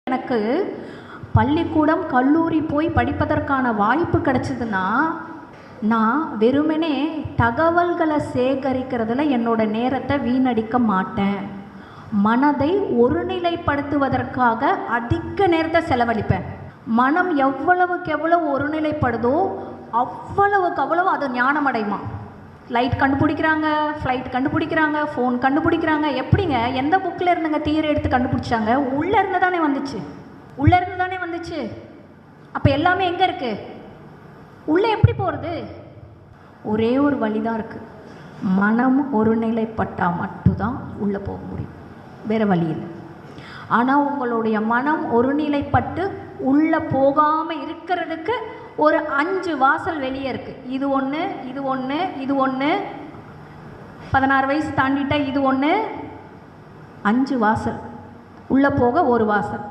எனக்கு பள்ளிக்கூடம் கல்லூரி போய் படிப்பதற்கான வாய்ப்பு கிடைச்சதுன்னா நான் வெறுமனே தகவல்களை சேகரிக்கிறதுல என்னோட நேரத்தை வீணடிக்க மாட்டேன். மனதை ஒருநிலைப்படுத்துவதற்காக அதிக நேரத்தை செலவழிப்பேன். மனம் எவ்வளவுக்கு எவ்வளவு ஒருநிலைப்படுதோ அவ்வளவுக்கு அவ்வளவு அது ஞானம் அடையுமா. லைட் கண்டுபிடிக்கிறாங்க, ஃப்ளைட் கண்டுபிடிக்கிறாங்க, ஃபோன் கண்டுபிடிக்கிறாங்க. எப்படிங்க, எந்த புக்கில் இருந்துங்க தியரி எடுத்து கண்டுபிடிச்சாங்க? உள்ளே இருந்து தானே வந்துச்சு, உள்ளே இருந்து தானே வந்துச்சு. அப்போ எல்லாமே எங்கே இருக்குது? உள்ளே எப்படி போகிறது? ஒரே ஒரு வழி தான் இருக்குது. மனம் ஒருநிலைப்பட்டால் மட்டும்தான் உள்ளே போக முடியும், வேறு வழி இல்லை. ஆனால் உங்களுடைய மனம் ஒருநிலைப்பட்டு உள்ளே போகாமல் இருக்கிறதுக்கு ஒரு 5 வாசல் வெளியே இருக்குது. இது ஒன்று, இது ஒன்று, இது ஒன்று, 16 வயசு தாண்டிட்டால் இது ஒன்று, 5 வாசல். உள்ளே போக ஒரு வாசல்.